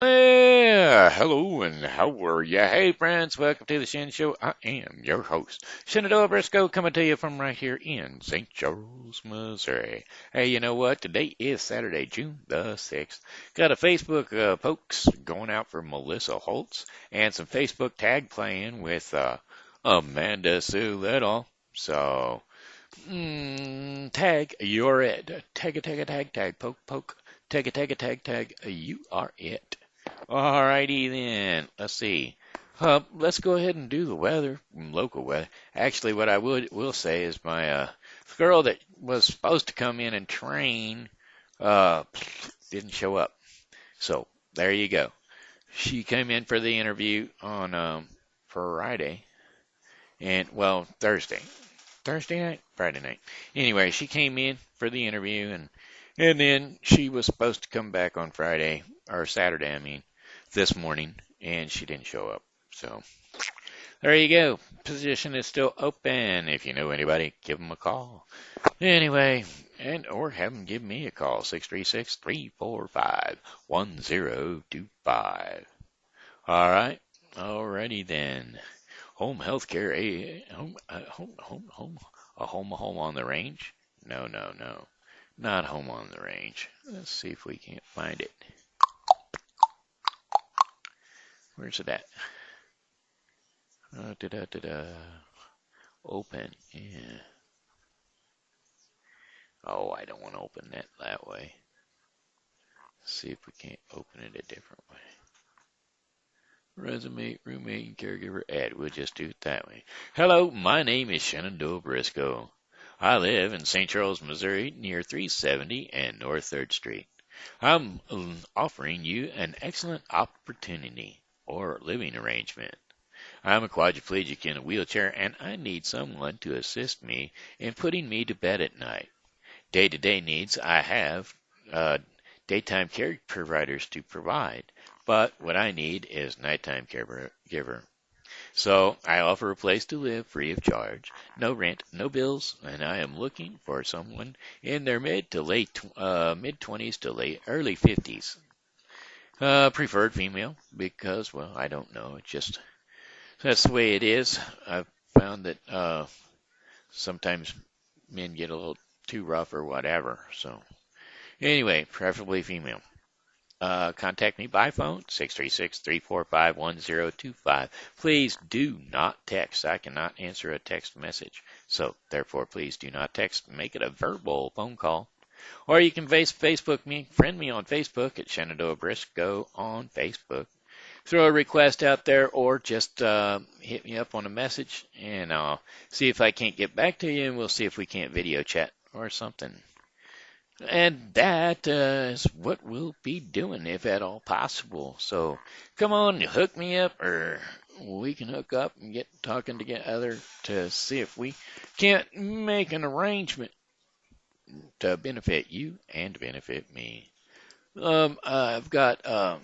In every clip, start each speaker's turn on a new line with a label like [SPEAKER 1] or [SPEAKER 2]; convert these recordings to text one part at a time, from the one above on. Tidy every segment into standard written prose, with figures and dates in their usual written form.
[SPEAKER 1] Hello and how are ya? Hey friends, welcome to the Shen Show. I am your host, Shenandoah Briscoe, coming to you from right here in St. Charles, Missouri. Hey, you know what? Today is Saturday, June the 6th. Got a Facebook pokes going out for Melissa Holtz and some Facebook tag playing with Amanda Sue Little. So, tag, you're it. Tag, poke, poke. Tag, you are it. Alrighty then. Let's see. Let's go ahead and do the weather, local weather. Actually, what I will say is my girl that was supposed to come in and train uh, didn't show up. So there you go. She came in for the interview on Friday and well Thursday night, Friday night. Anyway, she came in for the interview and then she was supposed to come back on Friday or Saturday, I mean, this morning, and she didn't show up. So there you go. Position is still open. If you know anybody, give them a call. Anyway, and or have them give me a call 636-345-1025. All right. Alrighty then. Home health care, a home on the range? No. Not home on the range. Let's see if we can't find it. Where's it at? Da-da-da-da. Open. Yeah. Oh, I don't want to open that way. Let's see if we can't open it a different way. Resume, roommate, and caregiver ad. We'll just do it that way. Hello, my name is Shenandoah Briscoe. I live in St. Charles, Missouri, near 370 and North 3rd Street. I'm offering you an excellent opportunity or living arrangement. I'm a quadriplegic in a wheelchair, and I need someone to assist me in putting me to bed at night. Day-to-day needs I have daytime care providers to provide, but what I need is nighttime caregiver. So I offer a place to live free of charge, no rent, no bills, and I am looking for someone in their mid 20s to late early 50s. Preferred female because, well, I don't know. It's just that's the way it is. I've found that sometimes men get a little too rough or whatever. So anyway, preferably female. Contact me by phone, 636-345-1025. Please do not text. I cannot answer a text message. So, therefore, please do not text. Make it a verbal phone call. Or you can Facebook me, friend me on Facebook at Shenandoah Briscoe on Facebook. Throw a request out there or just hit me up on a message and I'll see if I can't get back to you and we'll see if we can't video chat or something. And that is what we'll be doing if at all possible. So come on, hook me up or we can hook up and get talking together to see if we can't make an arrangement to benefit you and benefit me. I've got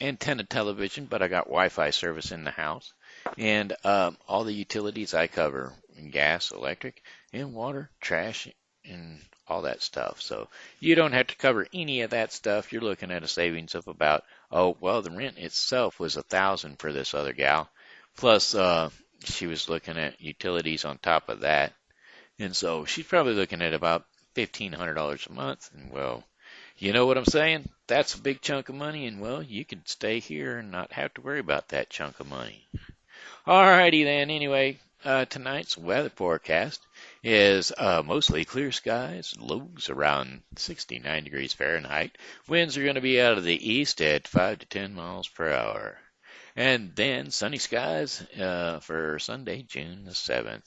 [SPEAKER 1] antenna television, but I got Wi-Fi service in the house. And all the utilities I cover, gas, electric, and water, trash, and all that stuff. So you don't have to cover any of that stuff. You're looking at a savings of about, the rent itself was $1,000 for this other gal. Plus, she was looking at utilities on top of that. And so she's probably looking at about $1,500 a month. And well, you know what I'm saying? That's a big chunk of money. And well, you could stay here and not have to worry about that chunk of money. Alrighty then, anyway, tonight's weather forecast is mostly clear skies, lows around 69 degrees Fahrenheit. Winds are going to be out of the east at 5 to 10 miles per hour. And then sunny skies for Sunday, June the 7th.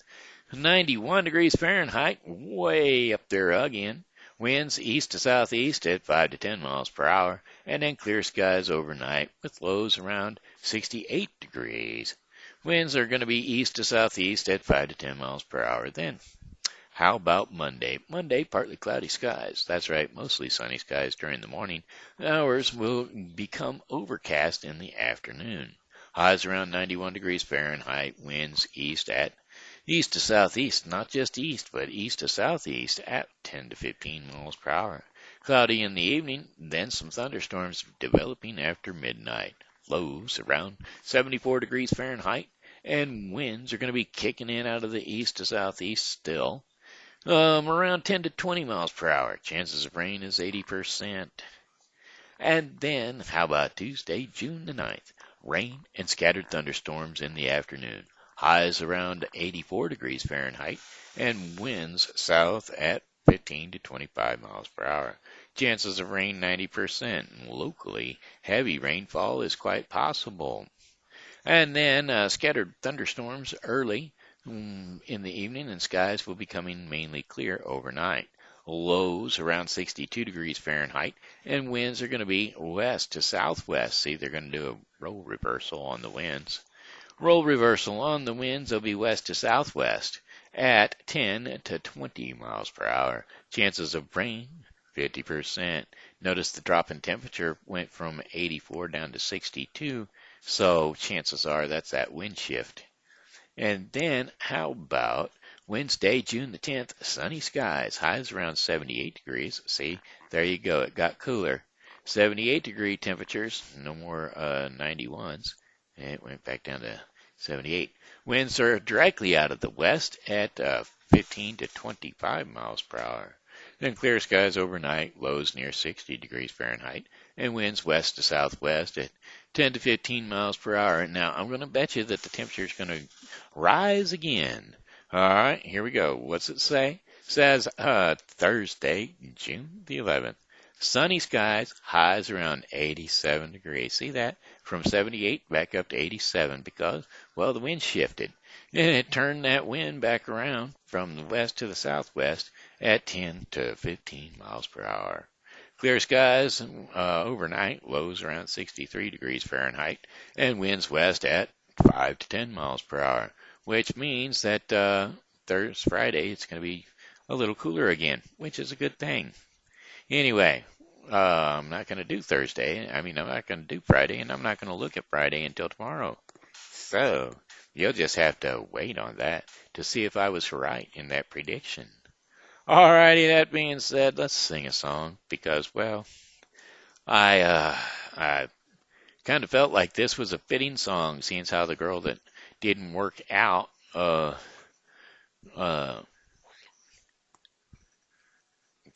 [SPEAKER 1] 91 degrees Fahrenheit, way up there again. Winds east to southeast at 5 to 10 miles per hour. And then clear skies overnight with lows around 68 degrees. Winds are going to be east to southeast at 5 to 10 miles per hour then. How about Monday? Monday, partly cloudy skies. That's right, mostly sunny skies during the morning. Hours will become overcast in the afternoon. Highs around 91 degrees Fahrenheit. Winds east to southeast, not just east, but east to southeast at 10 to 15 miles per hour. Cloudy in the evening, then some thunderstorms developing after midnight. Lows around 74 degrees Fahrenheit, and winds are going to be kicking in out of the east to southeast still. Around 10 to 20 miles per hour. Chances of rain is 80%. And then, how about Tuesday, June the 9th? Rain and scattered thunderstorms in the afternoon. Highs around 84 degrees Fahrenheit, and winds south at 15 to 25 miles per hour. Chances of rain 90%. Locally, heavy rainfall is quite possible. And then scattered thunderstorms early in the evening, and skies will be becoming mainly clear overnight. Lows around 62 degrees Fahrenheit, and winds are going to be west to southwest. See, they're going to do a role reversal on the winds. Role reversal on the winds, they'll be west to southwest at 10 to 20 miles per hour. Chances of rain, 50%. Notice the drop in temperature went from 84 down to 62, so chances are that's that wind shift. And then how about Wednesday, June the 10th, sunny skies, highs around 78 degrees. See, there you go, it got cooler. 78-degree temperatures, no more 91s. It went back down to 78. Winds are directly out of the west at 15 to 25 miles per hour. Then clear skies overnight, lows near 60 degrees Fahrenheit, and winds west to southwest at 10 to 15 miles per hour. Now, I'm going to bet you that the temperature is going to rise again. All right, here we go. What's it say? It says Thursday, June the 11th. Sunny skies, highs around 87 degrees. See that? From 78 back up to 87 because, well, the wind shifted. And it turned that wind back around from the west to the southwest at 10 to 15 miles per hour. Clear skies overnight, lows around 63 degrees Fahrenheit, and winds west at 5 to 10 miles per hour, which means that Thursday, Friday, it's going to be a little cooler again, which is a good thing. Anyway, I'm not going to do Thursday. I'm not going to do Friday, and I'm not going to look at Friday until tomorrow. So, you'll just have to wait on that to see if I was right in that prediction. Alrighty, that being said, let's sing a song because, well, I kind of felt like this was a fitting song, seeing how the girl that didn't work out,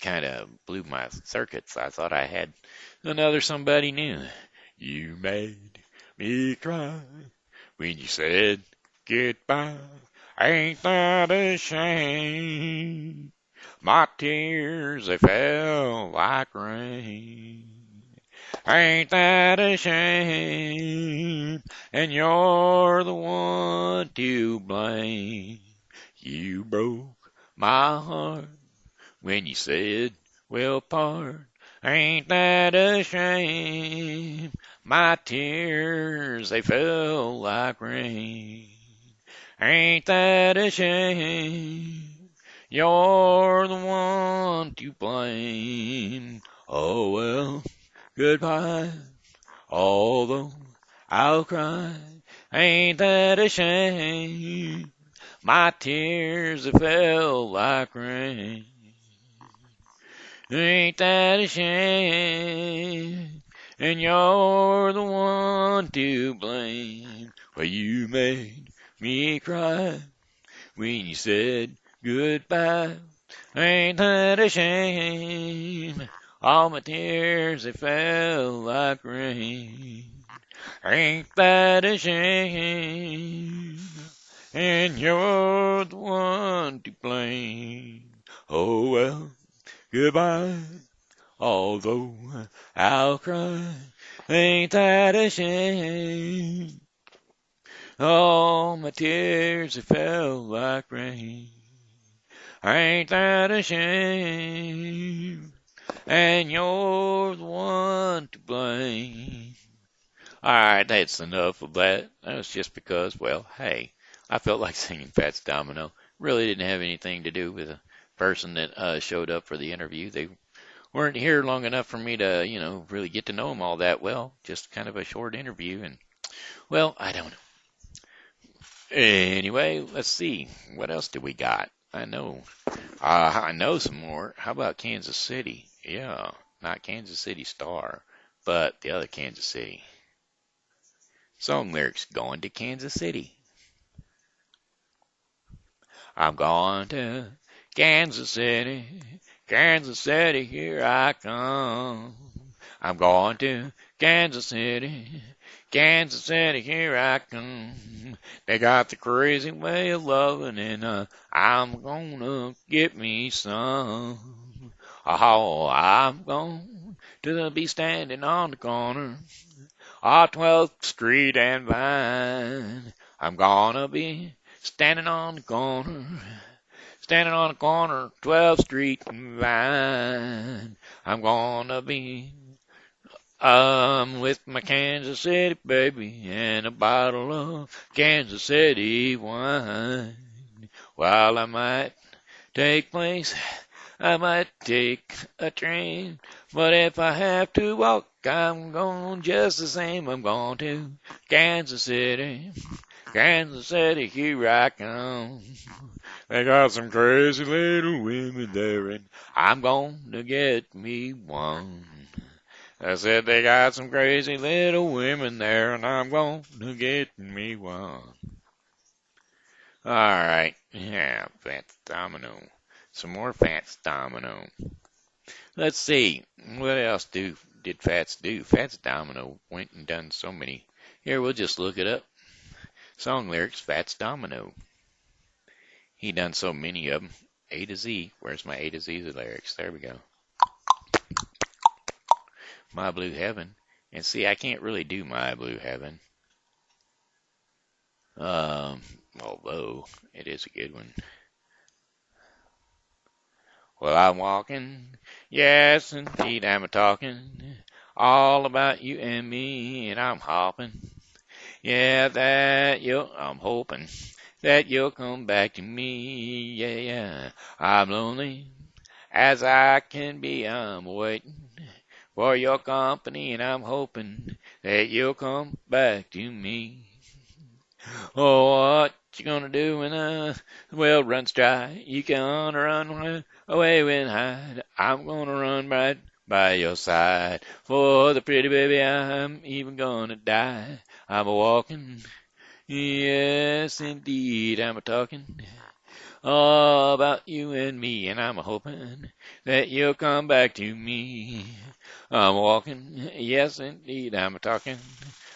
[SPEAKER 1] kind of blew my circuits. I thought I had another somebody new. You made me cry when you said goodbye. Ain't that a shame? My tears, they fell like rain. Ain't that a shame? And you're the one to blame. You broke my heart when you said we'll part. Ain't that a shame? My tears, they fell like rain. Ain't that a shame? You're the one to blame. Oh well, goodbye, although I'll cry. Ain't that a shame? My tears, they fell like rain. Ain't that a shame? And you're the one to blame. Well, you made me cry when you said goodbye. Ain't that a shame? All my tears, they fell like rain. Ain't that a shame? And you're the one to blame. Oh well, goodbye, although I'll cry. Ain't that a shame? All my tears, they fell like rain. Ain't that a shame? And you're the one to blame. Alright, that's enough of that. That was just because, well, hey, I felt like singing Fats Domino. Really didn't have anything to do with the person that showed up for the interview. They weren't here long enough for me to, really get to know them all that well. Just kind of a short interview, and, well, I don't know. Anyway, let's see. What else do we got? I know some more. How about Kansas City? Yeah, not Kansas City Star, but the other Kansas City. Song lyrics, going to Kansas City. I'm going to Kansas City, here I come. I'm going to Kansas City, here I come. They got the crazy way of loving, and I'm gonna get me some. Oh, I'm going to be standing on the corner, 12th Street and Vine. I'm gonna be standing on the corner, 12th Street and Vine. I'm gonna be with my Kansas City baby and a bottle of Kansas City wine. While I might take a train, but if I have to walk, I'm going just the same. I'm going to Kansas City, here I come. They got some crazy little women there, and I'm going to get me one. I said they got some crazy little women there, and I'm going to get me one. All right, yeah, Fats Domino. Some more Fats Domino. Let's see, what else did Fats do? Fats Domino went and done so many. Here, we'll just look it up. Song lyrics, Fats Domino. He done so many of them. A to Z. Where's my A to Z lyrics? There we go. My Blue Heaven. And see, I can't really do My Blue Heaven. Although it is a good one. Well, I'm walking, yes, indeed, I'm a-talking, all about you and me, and I'm hopping. Yeah, I'm hoping that you'll come back to me, yeah. I'm lonely as I can be, I'm waiting for your company, and I'm hoping that you'll come back to me. Oh, what you gonna do when the well runs dry? You gonna run away and hide? I'm gonna run right by your side. For the pretty baby, I'm even gonna die. I'm a-walking, yes indeed, I'm a-talking all about you and me, and I'm a-hoping that you'll come back to me. I'm walking, yes indeed, I'm a-talking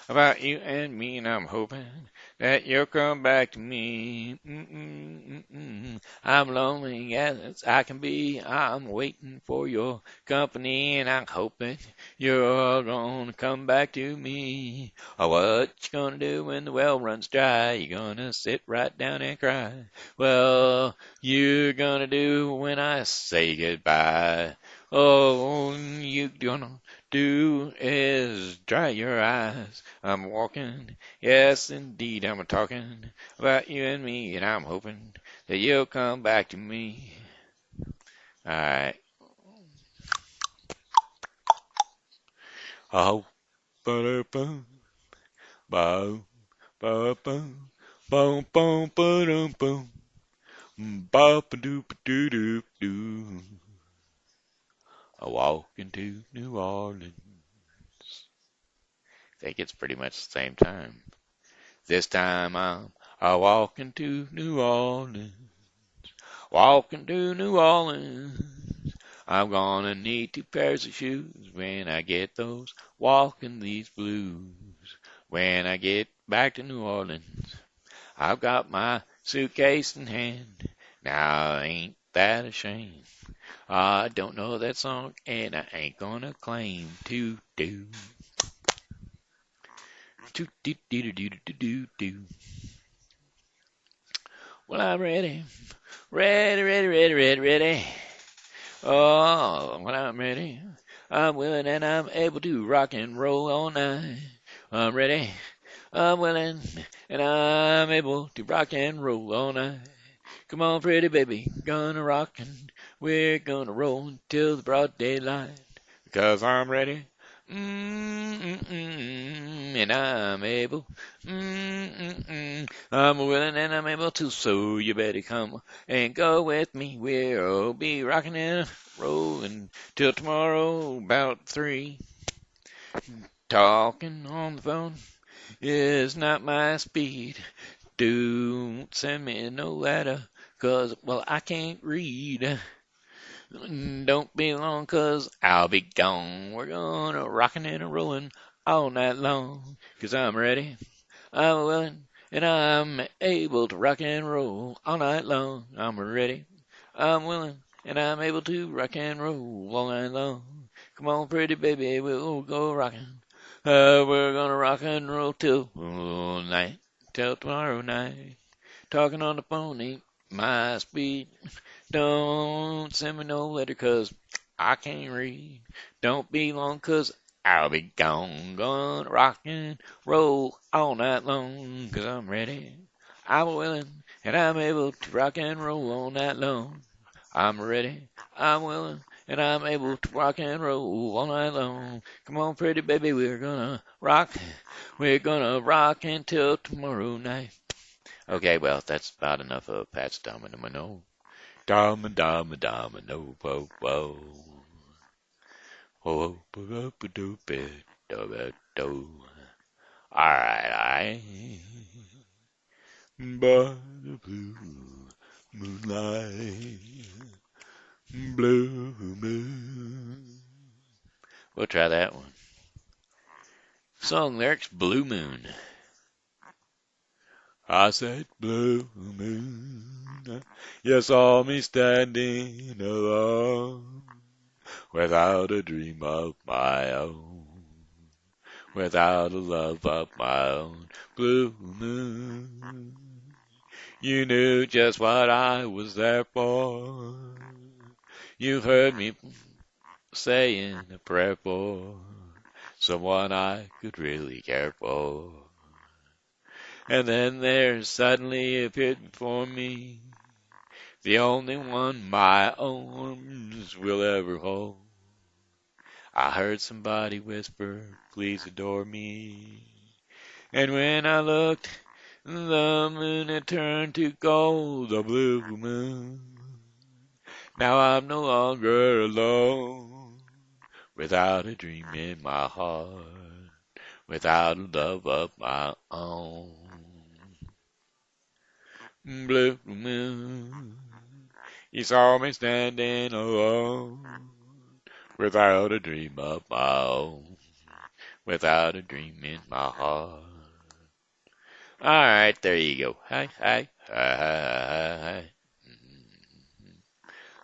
[SPEAKER 1] about you and me, and I'm hoping that you'll come back to me. I'm lonely as I can be. I'm waiting for your company, and I'm hoping you're gonna come back to me. Oh, what you gonna do when the well runs dry? You gonna sit right down and cry? Well, you're gonna do when I say goodbye. Oh, you gonna do is dry your eyes. I'm walking, yes indeed, I'm a-talking about you and me, and I'm hoping that you'll come back to me. Alright. Oh, ba-da-bum, boom, ba-bum, boom, boom, ba-dum, boom, ba-ba-doop-a-doo-doop-doo. A walk into New Orleans. I think it's pretty much the same time. This time I'm walking to New Orleans. Walking to New Orleans. I'm gonna need 2 pairs of shoes when I get those walking these blues. When I get back to New Orleans, I've got my suitcase in hand. Now ain't that a shame? I don't know that song and I ain't gonna claim to do. Do. Well, I'm ready. Ready. Oh, when I'm ready, I'm willing and I'm able to rock and roll all night. I'm ready, I'm willing, and I'm able to rock and roll all night. Come on, pretty baby, gonna rock and we're gonna roll until the broad daylight. Because I'm ready, and I'm able. I'm willing and I'm able to, so you better come and go with me. We'll be rocking and rolling till tomorrow about 3. Talking on the phone is not my speed. Don't send me no letter, 'cause, well, I can't read. Don't be long, 'cause I'll be gone. We're gonna rockin' and a rollin' all night long, 'cause I'm ready, I'm willing, and I'm able to rock and roll all night long. I'm ready, I'm willing, and I'm able to rock and roll all night long. Come on, pretty baby, we'll go rockin'. We're gonna rock and roll till night, till tomorrow night. Talking on the phone ain't my speed. Don't send me no letter, 'cause I can't read. Don't be long, 'cause I'll be gone. Gonna rock and roll all night long, 'cause I'm ready, I'm willing, and I'm able to rock and roll all night long. I'm ready, I'm willing, and I'm able to rock and roll all night long. Come on, pretty baby, we're gonna rock. We're gonna rock until tomorrow night. Okay, well, that's about enough of Pat's Domino. Domino, po, po. Ho, po, po, do, be, do, do. Alright, by the blue moonlight, blue moon. We'll try that one. Song lyrics, Blue Moon. I said, blue moon, you saw me standing alone, without a dream of my own, without a love of my own. Blue moon, you knew just what I was there for. You've heard me saying a prayer for someone I could really care for. And then there suddenly appeared before me the only one my arms will ever hold. I heard somebody whisper, please adore me. And when I looked, the moon had turned to gold, the blue moon. Now I'm no longer alone, without a dream in my heart, without a love of my own. Blue moon, you saw me standing alone, without a dream of my own, without a dream in my heart. Alright, there you go. Hi, hi, hi, hi, hi.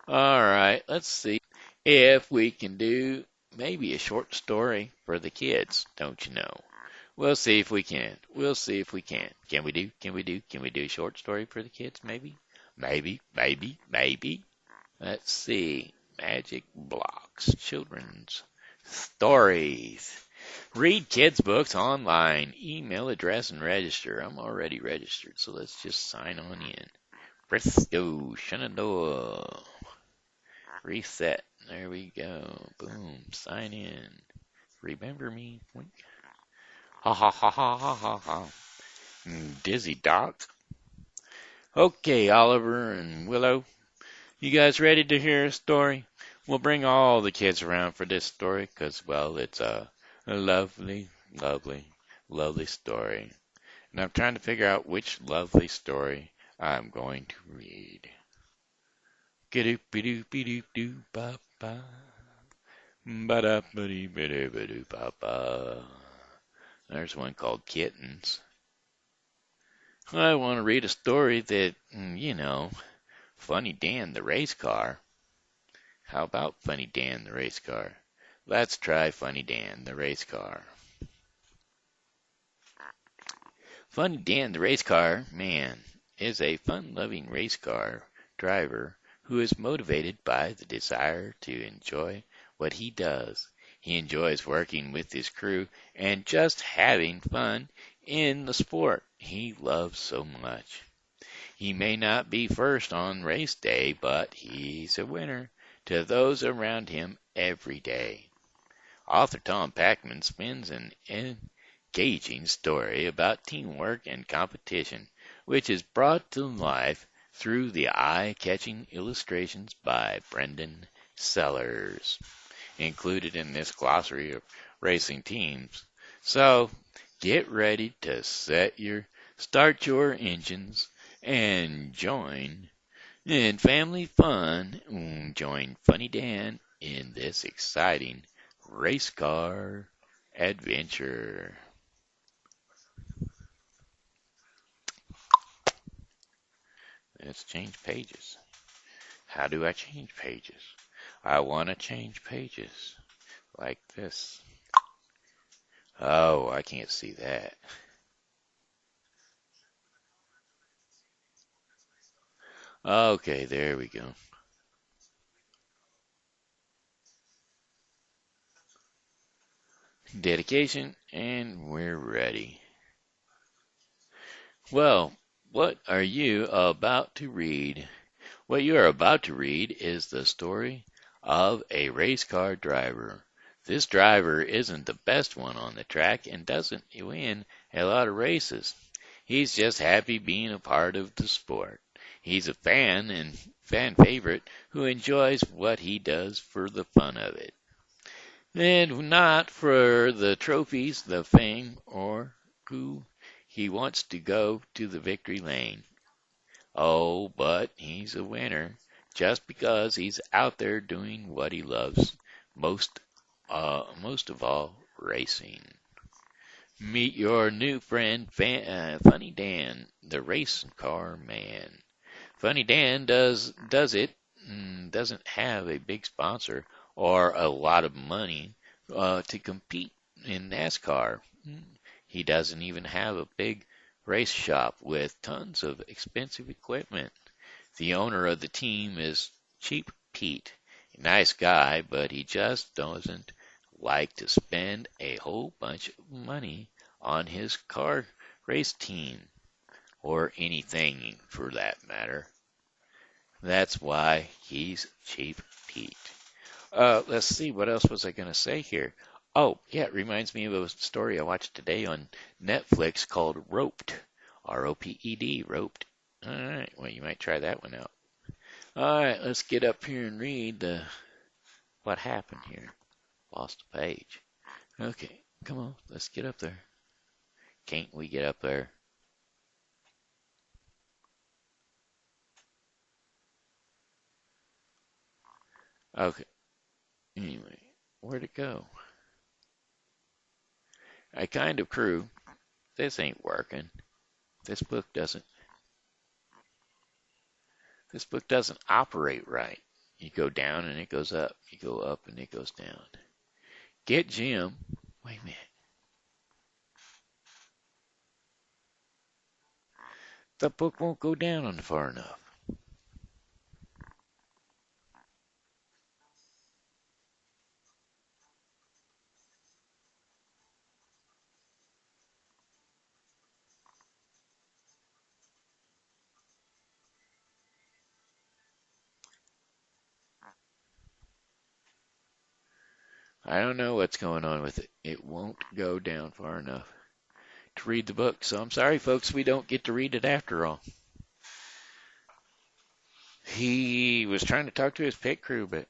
[SPEAKER 1] Alright, let's see if we can do maybe a short story for the kids, don't you know? We'll see if we can. We'll see if we can. Can we do a short story for the kids, maybe? Maybe. Let's see. Magic blocks. Children's stories. Read kids' books online. Email address and register. I'm already registered, so let's just sign on in. Presto. Shenandoah. Reset. There we go. Boom. Sign in. Remember me? Wink. Ha ha ha ha ha ha ha. Dizzy Doc. Okay, Oliver and Willow. You guys ready to hear a story? We'll bring all the kids around for this story because, well, it's a lovely, lovely, lovely story. And I'm trying to figure out which lovely story I'm going to read. Get-oop-be-doop-be-doop-doo-ba-ba. Ba-da-ba-dee-ba-dee-ba-doo-ba-ba. There's one called Kittens. I want to read a story that, Funny Dan the race car. How about Funny Dan the race car? Let's try Funny Dan the race car. Funny Dan the race car man is a fun-loving race car driver who is motivated by the desire to enjoy what he does. He enjoys working with his crew and just having fun in the sport he loves so much. He may not be first on race day, but he's a winner to those around him every day. Author Tom Packman spends an engaging story about teamwork and competition, which is brought to life through the eye-catching illustrations by Brendan Sellers, included in this glossary of racing teams. So, get ready to start your engines and join in family fun. Join Funny Dan in this exciting race car adventure. Let's change pages. How do I change pages? I want to change pages like this. Oh, I can't see that. Okay, there we go. Dedication, and we're ready. Well, what are you about to read? What you are about to read is the story of a race car driver. This driver isn't the best one on the track and doesn't win a lot of races. He's just happy being a part of the sport. He's a fan and fan favorite who enjoys what he does for the fun of it. And not for the trophies, the fame, or who he wants to go to the victory lane. Oh, but he's a winner just because he's out there doing what he loves most, most of all, racing. Meet your new friend, Funny Dan, the race car man. Funny Dan does it, doesn't have a big sponsor or a lot of money to compete in NASCAR. He doesn't even have a big race shop with tons of expensive equipment. The owner of the team is Cheap Pete. A nice guy, but he just doesn't like to spend a whole bunch of money on his car race team, or anything for that matter. That's why he's Cheap Pete. Let's see, what else was I going to say here? Oh, yeah, it reminds me of a story I watched today on Netflix called Roped. R-O-P-E-D, Roped. All right, well, you might try that one out. All right, let's get up here and read what happened here. Lost a page. Okay, come on, let's get up there. Can't we get up there? Okay, anyway, where'd it go? I kind of crew. This ain't working. This book doesn't This book doesn't operate right. You go down and it goes up. You go up and it goes down. Get Jim. Wait a minute. The book won't go down on far enough. I don't know what's going on with it. It won't go down far enough to read the book. So I'm sorry, folks, we don't get to read it after all. He was trying to talk to his pit crew, but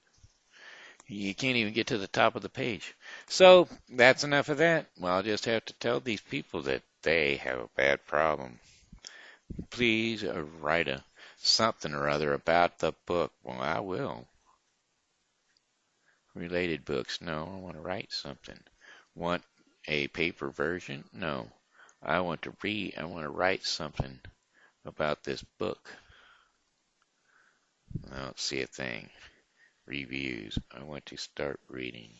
[SPEAKER 1] you can't even get to the top of the page. So that's enough of that. Well, I'll just have to tell these people that they have a bad problem. Please write something or other about the book. Well, I will. Related books. No, I want to write something. Want a paper version? No. I want to read. I want to write something about this book. I don't see a thing. Reviews. I want to start reading.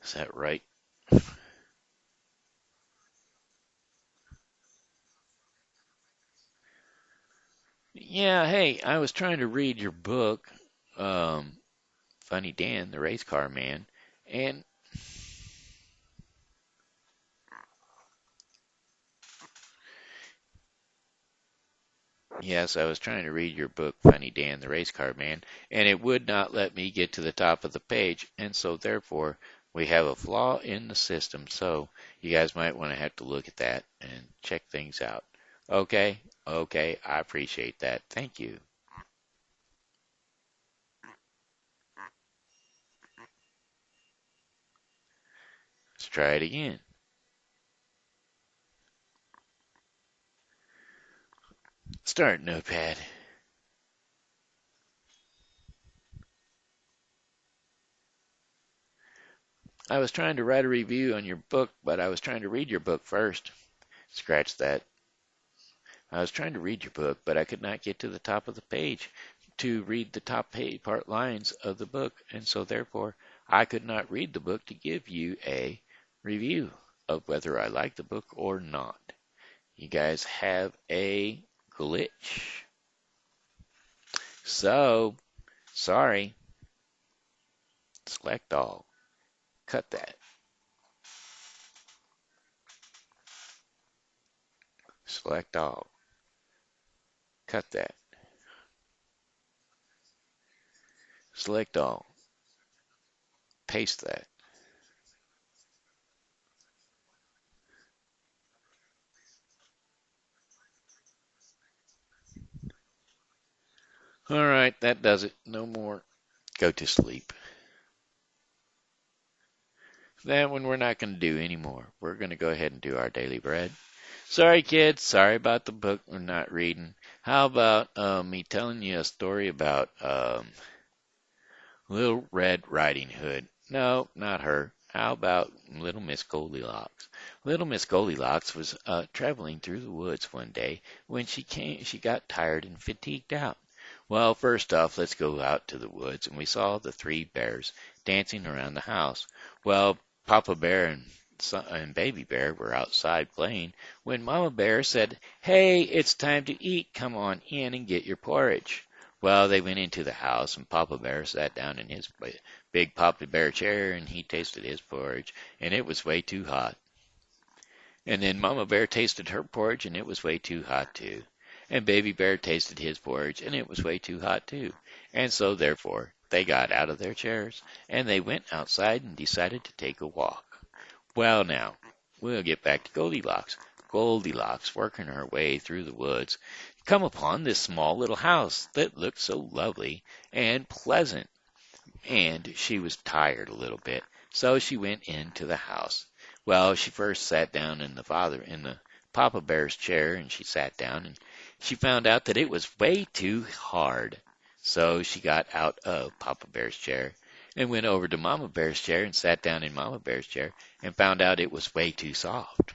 [SPEAKER 1] Is that right? Yeah, hey, I was trying to read your book, um, Funny Dan, the Race Car Man, and Yes, I was trying to read your book, Funny Dan the Race Car Man, and it would not let me get to the top of the page, and so therefore we have a flaw in the system. So you guys might want to have to look at that and check things out. Okay, okay, I appreciate that. Thank you. Let's try it again. Start notepad. I was trying to write a review on your book, but I was trying to read your book first. Scratch that. I was trying to read your book, but I could not get to the top of the page to read the top page part lines of the book, and so therefore I could not read the book to give you a review of whether I like the book or not. You guys have a glitch. So, sorry. Select all. Cut that. Select all. Cut that. Select all. Paste that. All right, that does it. No more. Go to sleep. That one we're not going to do anymore. We're going to go ahead and do our daily bread. Sorry, kids. Sorry about the book we're not reading. How about me telling you a story about Little Red Riding Hood? No, not her. How about Little Miss Goldilocks? Little Miss Goldilocks was traveling through the woods one day when she got tired and fatigued out. Well, first off, let's go out to the woods, and we saw the three bears dancing around the house. Well, Papa Bear and Baby Bear were outside playing when Mama Bear said, "Hey, it's time to eat. Come on in and get your porridge." Well, they went into the house, and Papa Bear sat down in his big Papa Bear chair, and he tasted his porridge, and it was way too hot. And then Mama Bear tasted her porridge, and it was way too hot too. And Baby Bear tasted his porridge, and it was way too hot too. And so, therefore, they got out of their chairs, and they went outside and decided to take a walk. Well, now, we'll get back to Goldilocks. Goldilocks, working her way through the woods, come upon this small little house that looked so lovely and pleasant. And she was tired a little bit, so she went into the house. Well, she first sat down in the Papa Bear's chair, and she sat down, and she found out that it was way too hard. So she got out of Papa Bear's chair and went over to Mama Bear's chair and sat down in Mama Bear's chair and found out it was way too soft.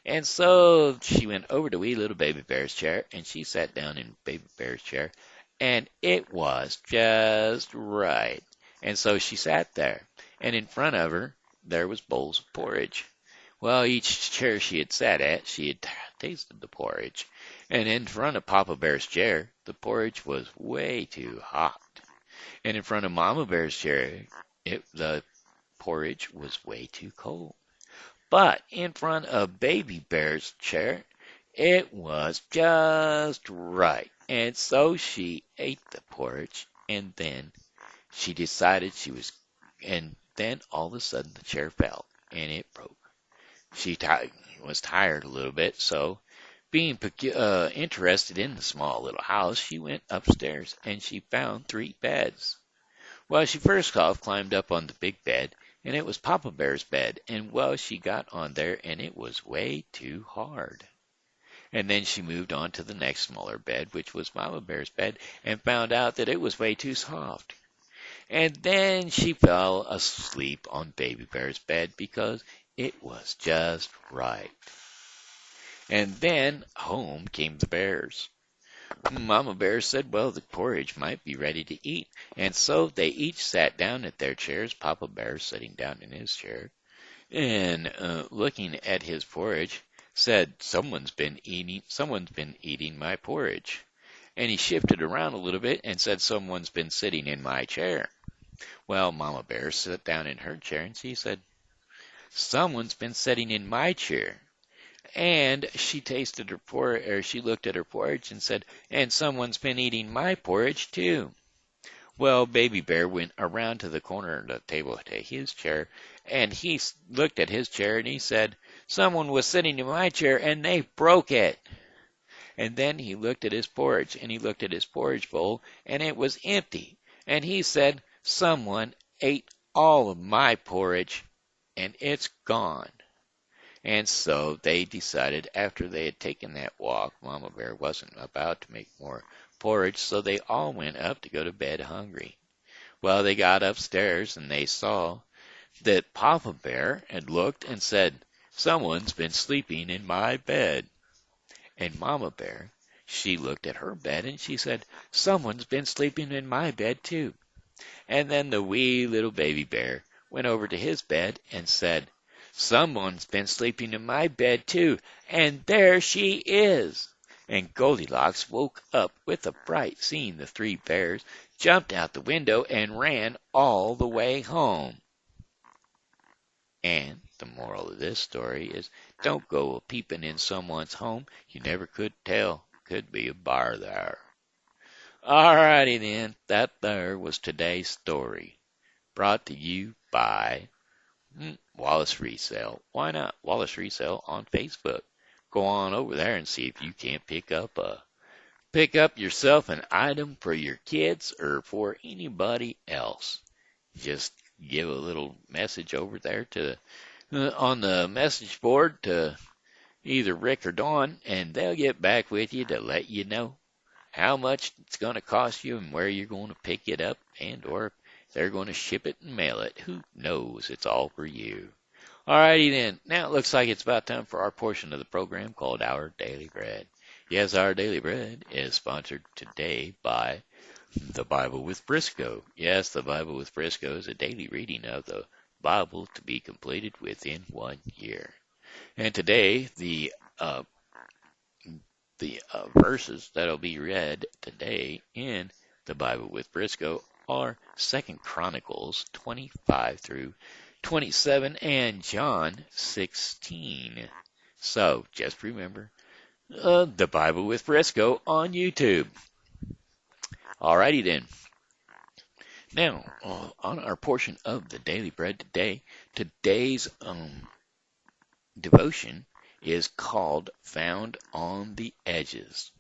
[SPEAKER 1] And so she went over to wee little Baby Bear's chair, and she sat down in Baby Bear's chair, and it was just right. And so she sat there, and in front of her there was bowls of porridge. Well, each chair she had sat at, she had tasted the porridge, and in front of Papa Bear's chair, the porridge was way too hot. And in front of Mama Bear's chair, the porridge was way too cold. But in front of Baby Bear's chair, it was just right. And so she ate the porridge, and then she decided and then all of a sudden the chair fell, and it broke. She was tired a little bit, so being interested in the small little house, she went upstairs, and she found three beds. Well, she first off climbed up on the big bed, and it was Papa Bear's bed, and well, she got on there, and it was way too hard. And then she moved on to the next smaller bed, which was Mama Bear's bed, and found out that it was way too soft. And then she fell asleep on Baby Bear's bed because it was just right. And then home came the bears. Mama Bear said, well, the porridge might be ready to eat. And so they each sat down at their chairs, Papa Bear sitting down in his chair, and looking at his porridge, said, someone's been eating my porridge. And he shifted around a little bit and said, someone's been sitting in my chair. Well, Mama Bear sat down in her chair, and she said, someone's been sitting in my chair. And she tasted her porridge, or she looked at her porridge and said, "And someone's been eating my porridge too." Well, Baby Bear went around to the corner of the table to his chair, and he looked at his chair and he said, "Someone was sitting in my chair and they broke it." And then he looked at his porridge, and he looked at his porridge bowl, and it was empty. And he said, "Someone ate all of my porridge, and it's gone." And so they decided, after they had taken that walk, Mama Bear wasn't about to make more porridge, so they all went up to go to bed hungry. Well, they got upstairs and they saw that Papa Bear had looked and said, "Someone's been sleeping in my bed." And Mama Bear, she looked at her bed and she said, "Someone's been sleeping in my bed too." And then the wee little Baby Bear went over to his bed and said, "Someone's been sleeping in my bed too, and there she is." And Goldilocks woke up with a fright, seeing the three bears, jumped out the window, and ran all the way home. And the moral of this story is, don't go peeping in someone's home. You never could tell. Could be a bar there. Alrighty then, that there was today's story, brought to you by Wallace Resale. Why not? Wallace Resale on Facebook. Go on over there and see if you can't pick up yourself an item for your kids or for anybody else. Just give a little message over there to on the message board to either Rick or Dawn, and they'll get back with you to let you know how much it's going to cost you and where you're going to pick it up, and or if they're going to ship it and mail it. Who knows? It's all for you. Alrighty then. Now it looks like it's about time for our portion of the program called Our Daily Bread. Yes, Our Daily Bread is sponsored today by the Bible with Briscoe. Yes, the Bible with Briscoe is a daily reading of the Bible to be completed within 1 year. And today, the verses that'll be read today in the Bible with Briscoe are 2 Chronicles 25 through 27 and John 16. So just remember, the Bible with Briscoe on YouTube. Alrighty then. Now, on our portion of the Daily Bread today, today's devotion is called Found on the Edges.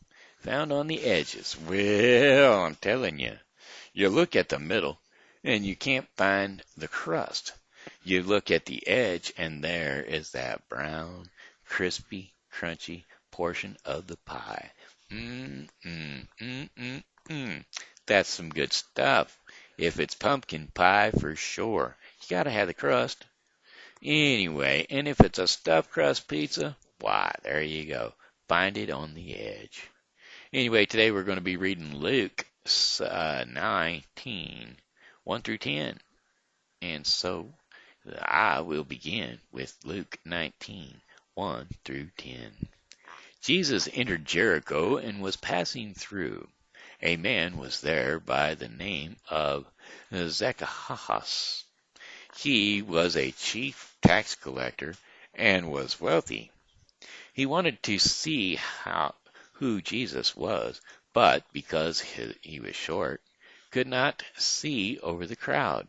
[SPEAKER 1] Found on the Edges. Well, I'm telling you, you look at the middle and you can't find the crust. You look at the edge and there is that brown, crispy, crunchy portion of the pie. That's some good stuff. If it's pumpkin pie, for sure. You gotta have the crust. Anyway, and if it's a stuffed crust pizza, why, there you go. Find it on the edge. Anyway, today we're going to be reading Luke 19, 1 through 10. And so I will begin with Luke 19, 1 through 10. Jesus entered Jericho and was passing through. A man was there by the name of Zacchaeus. He was a chief tax collector and was wealthy. He wanted to see who Jesus was, but because he was short, could not see over the crowd.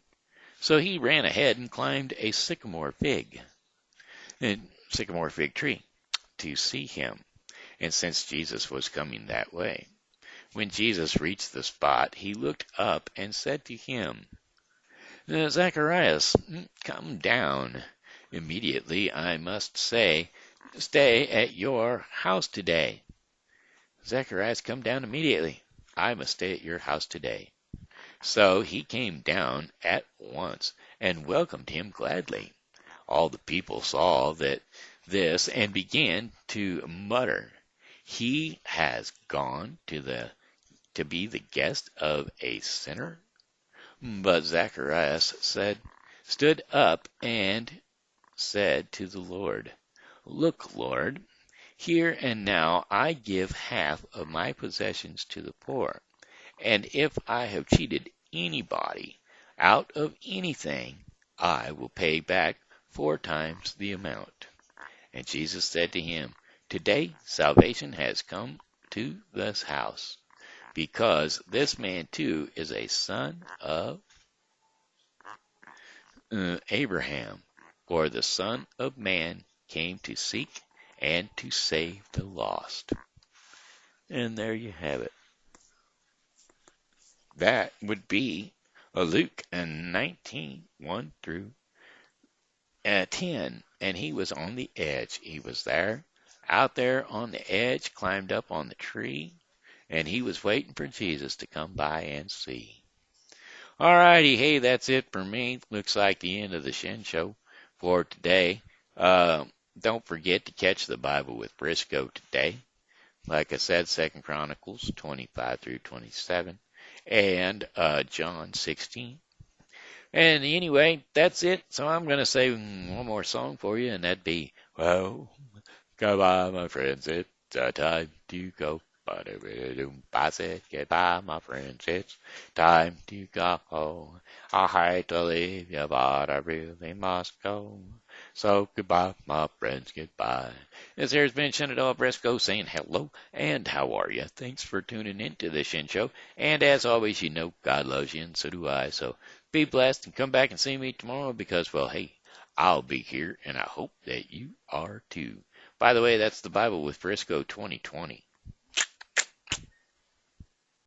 [SPEAKER 1] So he ran ahead and climbed a sycamore fig tree to see him. And since Jesus was coming that way, when Jesus reached the spot, he looked up and said to him, "Zacharias, come down. Immediately, I must say, stay at your house today." Zacharias, come down immediately. I must stay at your house today. So he came down at once and welcomed him gladly. All the people saw this and began to mutter, "He has gone to be the guest of a sinner?" But Zacharias stood up and said to the Lord, "Look, Lord, here and now I give half of my possessions to the poor, and if I have cheated anybody out of anything, I will pay back 4 times the amount." And Jesus said to him, Today salvation has come to this house, because this man too is a son of Abraham. For the Son of Man came to seek and to save the lost. And there you have it. That would be Luke 19:1 through 10. And he was on the edge. He was there, out there on the edge, climbed up on the tree, and he was waiting for Jesus to come by and see. All righty, hey, that's it for me. Looks like the end of the Shen Show for today. Don't forget to catch the Bible with Briscoe today. Like I said, 2 Chronicles 25 through 27, and John 16. And anyway, that's it. So I'm going to say one more song for you, and that'd be, well, goodbye, my friends. It's time to go. I said goodbye, my friends. It's time to go. I hate to leave you, but I really must go. So goodbye, my friends. Goodbye. This here's been Shenandoah Briscoe saying hello and how are you? Thanks for tuning in to the Shen Show. And as always, you know God loves you, and so do I. So be blessed and come back and see me tomorrow because, well, hey, I'll be here, and I hope that you are too. By the way, that's the Bible with Briscoe 2020.